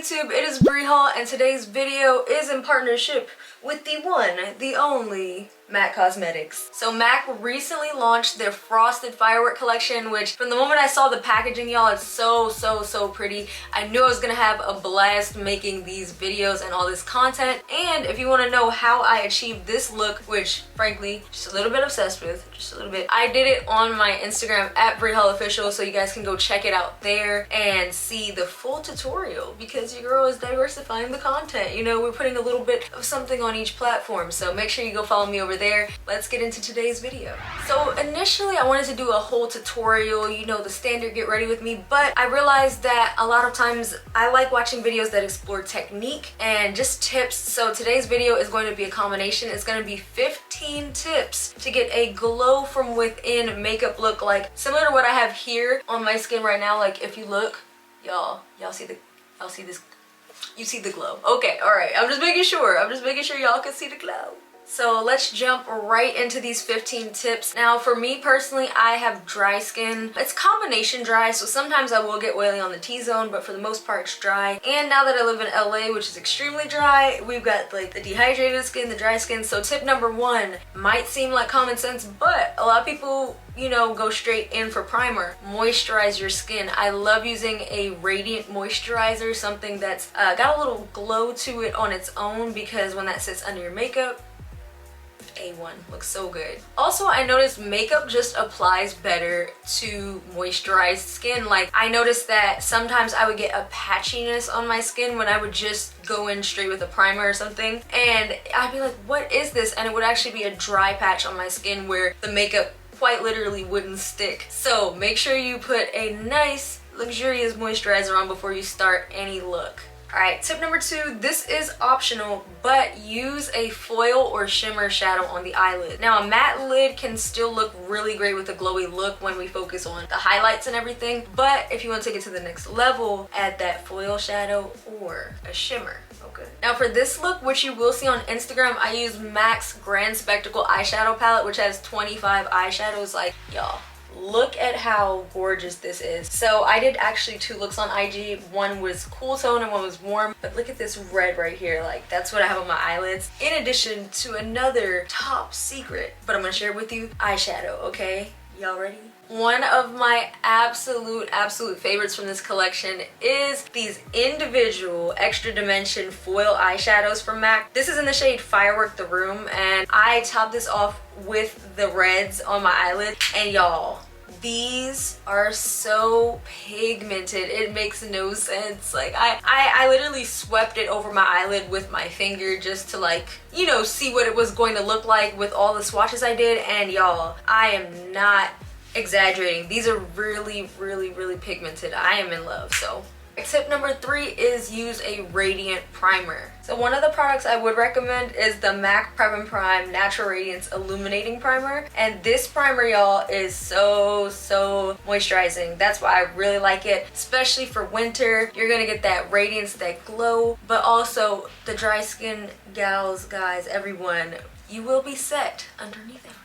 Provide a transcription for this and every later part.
YouTube? It is Brihal, and today's video is in partnership with the one, the only MAC Cosmetics. So MAC recently launched their Frosted Firework collection, which from the moment I saw the packaging, y'all, it's so pretty. I knew I was gonna have a blast making these videos and all this content. And if you want to know how I achieved this look, which frankly, just a little bit obsessed with, just a little bit, I did it on my Instagram at Brihallofficial, so you guys can go check it out there and see the full tutorial, because your girl is diversifying the content. You know, we're putting a little bit of something on each platform, so make sure you go follow me over there. Let's get into today's video. So initially I wanted to do a whole tutorial, you know, the standard get ready with me, but I realized that a lot of times I like watching videos that explore technique and just tips. So today's video is going to be a combination. It's going to be 15 tips to get a glow from within makeup look, like similar to what I have here on my skin right now. Like if you look, y'all see this, you see the glow. Okay, all right, I'm just making sure y'all can see the glow. So let's jump right into these 15 tips. Now for me personally, I have dry skin. It's combination dry, so sometimes I will get oily on the T-zone, but for the most part it's dry. And now that I live in LA, which is extremely dry, we've got like the dehydrated skin, the dry skin. So tip number one might seem like common sense, but a lot of people, you know, go straight in for primer. Moisturize your skin. I love using a Radiant moisturizer, something that's got a little glow to it on its own, because when that sits under your makeup, A1, looks so good. Also, I noticed makeup just applies better to moisturized skin. Like I noticed that sometimes I would get a patchiness on my skin when I would just go in straight with a primer or something, and I'd be like, what is this? And it would actually be a dry patch on my skin where the makeup quite literally wouldn't stick. So make sure you put a nice luxurious moisturizer on before you start any look. Alright, tip number two, this is optional, but use a foil or shimmer shadow on the eyelid. Now a matte lid can still look really great with a glowy look when we focus on the highlights and everything, but if you want to take it to the next level, add that foil shadow or a shimmer. Okay. Now for this look, which you will see on Instagram, I use MAC's Grand Spectacle eyeshadow palette, which has 25 eyeshadows. Like, y'all, look at how gorgeous this is. So I did actually 2 looks on IG. One was cool tone and one was warm, but look at this red right here. Like that's what I have on my eyelids, in addition to another top secret, but I'm gonna share it with you, eyeshadow. Okay, y'all ready? One of my absolute favorites from this collection is these individual extra dimension foil eyeshadows from MAC. This is in the shade Firework the Room, and I topped this off with the reds on my eyelid, and y'all, these are so pigmented, it makes no sense. Like I literally swept it over my eyelid with my finger just to, like, you know, see what it was going to look like with all the swatches I did, and y'all, I am not exaggerating. These are really pigmented. I am in love. So tip number 3 is use a Radiant primer. So one of the products I would recommend is the MAC Prep and Prime Natural Radiance Illuminating Primer, and this primer, y'all, is so moisturizing. That's why I really like it, especially for winter. You're gonna get that radiance, that glow, but also the dry skin gals, guys, everyone, you will be set underneath everything.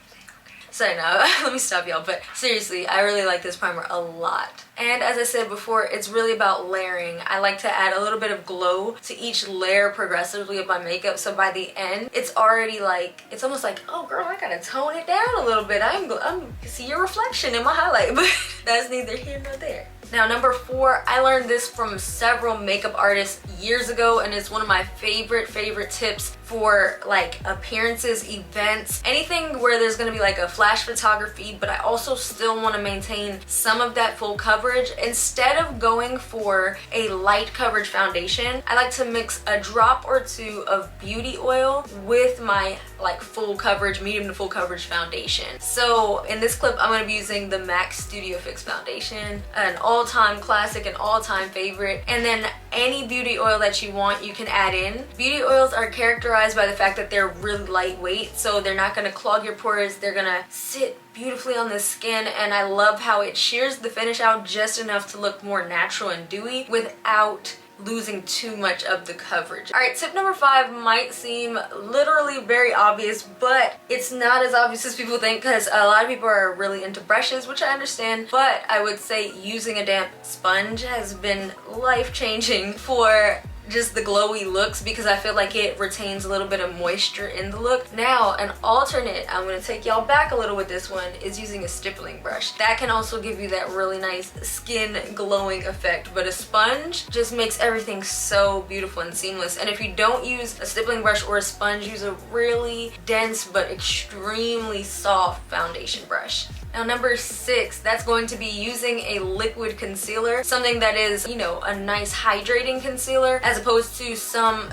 Sorry, now let me stop y'all, but seriously, I really like this primer a lot. And as I said before, it's really about layering. I like to add a little bit of glow to each layer progressively of my makeup, so by the end, it's already like, it's almost like, oh girl, I gotta tone it down a little bit. I'm see your reflection in my highlight, but that's neither here nor there. Now number 4, I learned this from several makeup artists years ago, and it's one of my favorite tips for like appearances, events, anything where there's gonna be like a flash photography, but I also still want to maintain some of that full coverage. Instead of going for a light coverage foundation, I like to mix a drop or 2 of beauty oil with my like full coverage, medium to full coverage foundation. So in this clip, I'm going to be using the MAC Studio Fix foundation, an all-time classic, an all-time favorite, and then any beauty oil that you want you can add in. Beauty oils are characterized by the fact that they're really lightweight, so they're not going to clog your pores, they're going to sit beautifully on the skin, and I love how it shears the finish out just enough to look more natural and dewy without losing too much of the coverage. All right, tip number 5 might seem literally very obvious, but it's not as obvious as people think because a lot of people are really into brushes, which I understand, but I would say using a damp sponge has been life-changing for just the glowy looks because I feel like it retains a little bit of moisture in the look. Now, an alternate, I'm going to take y'all back a little with this one, is using a stippling brush. That can also give you that really nice skin glowing effect, but a sponge just makes everything so beautiful and seamless. And if you don't use a stippling brush or a sponge, use a really dense but extremely soft foundation brush. Now number 6, that's going to be using a liquid concealer, something that is, you know, a nice hydrating concealer as opposed to some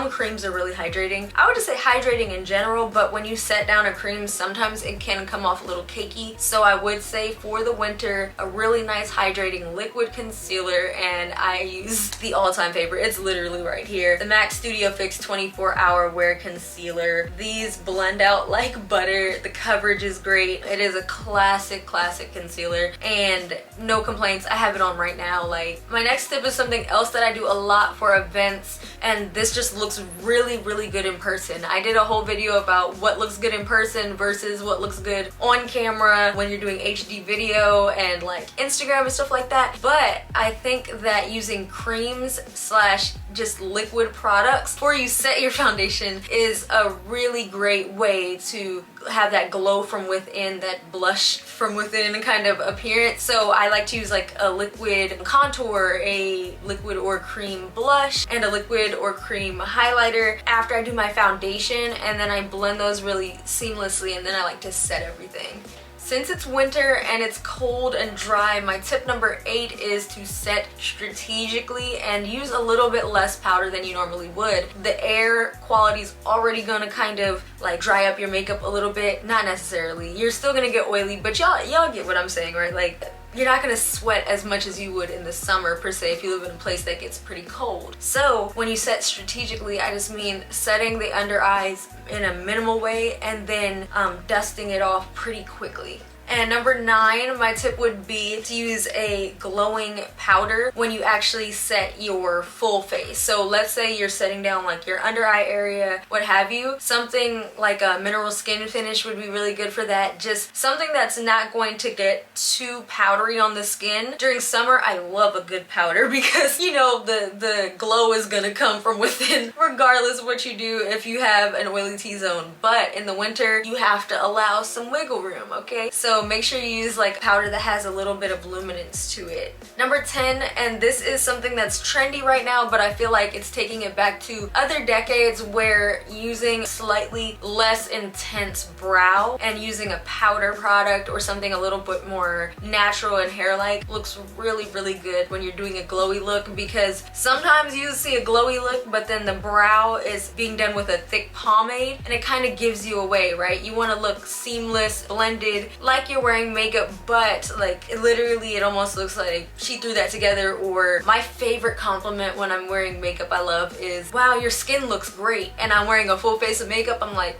creams are really hydrating. I would just say hydrating in general, but when you set down a cream, sometimes it can come off a little cakey. So I would say for the winter, a really nice hydrating liquid concealer, and I use the all-time favorite. It's literally right here. The MAC Studio Fix 24-Hour Wear Concealer. These blend out like butter. The coverage is great. It is a classic concealer and no complaints. I have it on right now. Like, my next tip is something else that I do a lot for events, and this just looks really good in person. I did a whole video about what looks good in person versus what looks good on camera when you're doing HD video and like Instagram and stuff like that, but I think that using creams slash just liquid products before you set your foundation is a really great way to have that glow from within, that blush from within kind of appearance. So I like to use like a liquid contour, a liquid or cream blush, and a liquid or cream highlighter after I do my foundation, and then I blend those really seamlessly, and then I like to set everything. Since it's winter and it's cold and dry, my tip number 8 is to set strategically and use a little bit less powder than you normally would. The air quality is already gonna kind of like dry up your makeup a little bit. Not necessarily. You're still gonna get oily, but y'all get what I'm saying, right? Like, you're not gonna sweat as much as you would in the summer per se if you live in a place that gets pretty cold. So when you set strategically, I just mean setting the under eyes in a minimal way and then dusting it off pretty quickly. And number 9, my tip would be to use a glowing powder when you actually set your full face. So let's say you're setting down like your under eye area, what have you. Something like a mineral skin finish would be really good for that. Just something that's not going to get too powdery on the skin. During summer, I love a good powder because, you know, the glow is gonna come from within regardless of what you do if you have an oily T-zone. But in the winter, you have to allow some wiggle room, okay? So make sure you use like powder that has a little bit of luminance to it. Number 10, and this is something that's trendy right now, but I feel like it's taking it back to other decades where using slightly less intense brow and using a powder product or something a little bit more natural and hair-like looks really good when you're doing a glowy look, because sometimes you see a glowy look but then the brow is being done with a thick pomade and it kind of gives you away, right? You want to look seamless, blended, like you're wearing makeup, but like literally it almost looks like she threw that together. Or my favorite compliment when I'm wearing makeup I love is, wow, your skin looks great, and I'm wearing a full face of makeup. I'm like,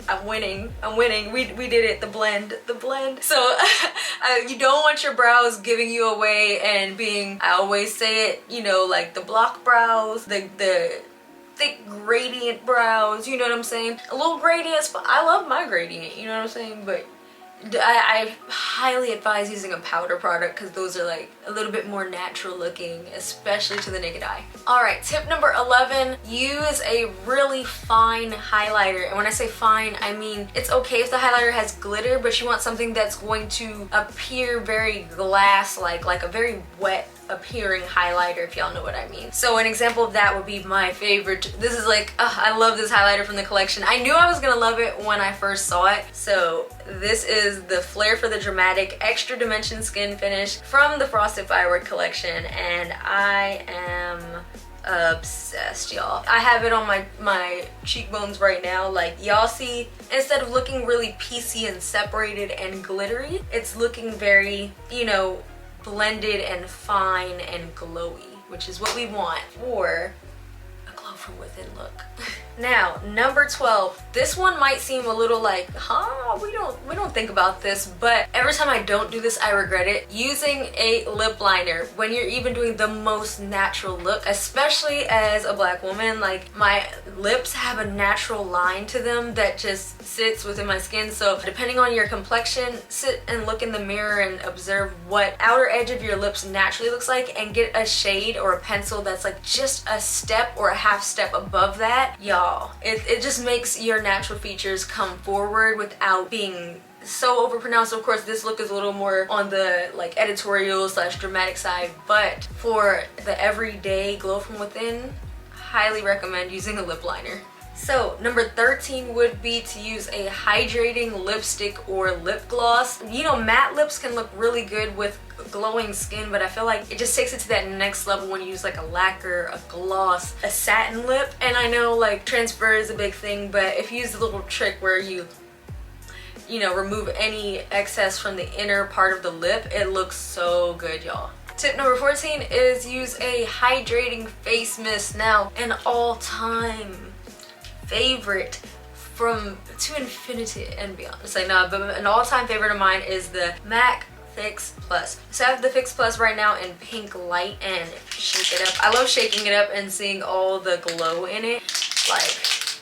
I'm winning. We did it. The blend. So you don't want your brows giving you away and being, I always say it, you know, like the block brows, the thick gradient brows, you know what I'm saying? A little gradients, but I love my gradient, you know what I'm saying? But I highly advise using a powder product because those are like a little bit more natural looking, especially to the naked eye. Alright, tip number 11, use a really fine highlighter. And when I say fine, I mean it's okay if the highlighter has glitter, but you want something that's going to appear very glass-like, like a very wet appearing highlighter, if y'all know what I mean. So an example of that would be my favorite. This is like, I love this highlighter from the collection. I knew I was gonna love it when I first saw it. So this is the Flare for the Dramatic Extra Dimension Skin Finish from the Frosted Firework collection, and I am obsessed, y'all. I have it on my cheekbones right now. Like, y'all see, instead of looking really piecey and separated and glittery, it's looking very, you know, blended and fine and glowy, which is what we want for a glow from within look. Now, number 12. This one might seem a little like, we don't think about this, but every time I don't do this, I regret it. Using a lip liner when you're even doing the most natural look, especially as a black woman, like my lips have a natural line to them that just sits within my skin. So depending on your complexion, sit and look in the mirror and observe what outer edge of your lips naturally looks like and get a shade or a pencil that's like just a step or a half step above that. Y'all, it just makes your natural features come forward without being so overpronounced. Of course, this look is a little more on the like editorial / dramatic side, but for the everyday glow from within, highly recommend using a lip liner. So number 13 would be to use a hydrating lipstick or lip gloss. You know, matte lips can look really good with glowing skin, but I feel like it just takes it to that next level when you use like a lacquer, a gloss, a satin lip. And I know like transfer is a big thing, but if you use the little trick where you know, remove any excess from the inner part of the lip, it looks so good, y'all. Tip number 14 is use a hydrating face mist. Now, an all-time favorite to infinity and beyond. It's like, no, but an all-time favorite of mine is the MAC Fix Plus. So I have the Fix Plus right now in Pinklite, and shake it up. I love shaking it up and seeing all the glow in it. Like,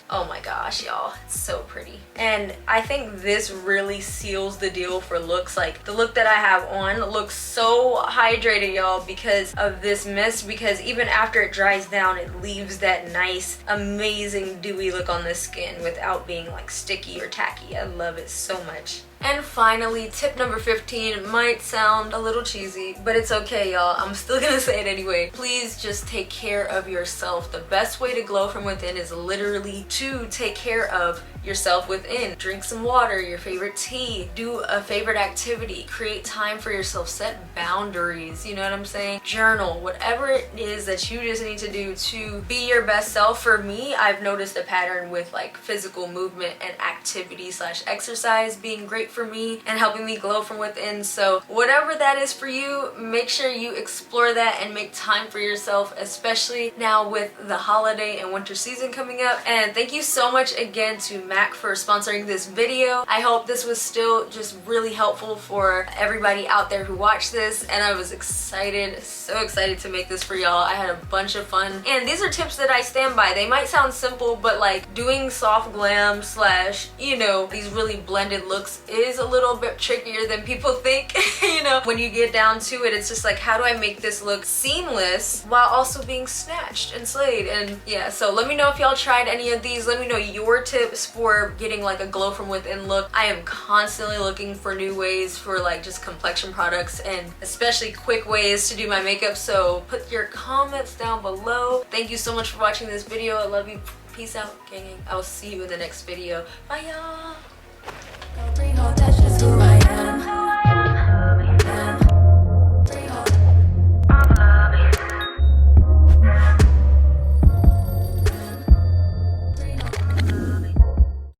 oh my gosh, y'all, it's so pretty. And I think this really seals the deal for looks. Like the look that I have on looks so hydrated, y'all, because of this mist, because even after it dries down, it leaves that nice, amazing dewy look on the skin without being like sticky or tacky. I love it so much. And finally, tip number 15 might sound a little cheesy, but it's okay, y'all. I'm still gonna say it anyway. Please just take care of yourself. The best way to glow from within is literally to take care of yourself within. Drink some water, your favorite tea, do a favorite activity, create time for yourself, set boundaries, you know what I'm saying? Journal, whatever it is that you just need to do to be your best self. For me, I've noticed a pattern with like physical movement and activity / exercise being great for me and helping me glow from within. So whatever that is for you, make sure you explore that and make time for yourself, especially now with the holiday and winter season coming up. And thank you so much again to MAC for sponsoring this video. I hope this was still just really helpful for everybody out there who watched this, and I was excited, so excited to make this for y'all. I had a bunch of fun, and these are tips that I stand by. They might sound simple, but like doing soft glam / you know, these really blended looks is a little bit trickier than people think. You know, when you get down to it, it's just like, how do I make this look seamless while also being snatched and slayed? And yeah, so let me know if y'all tried any of these. Let me know your tips for getting like a glow from within look. I am constantly looking for new ways for like just complexion products, and especially quick ways to do my makeup, so put your comments down below. Thank you so much for watching this video. I love you. Peace out, gang. I will see you in the next video. Bye, y'all.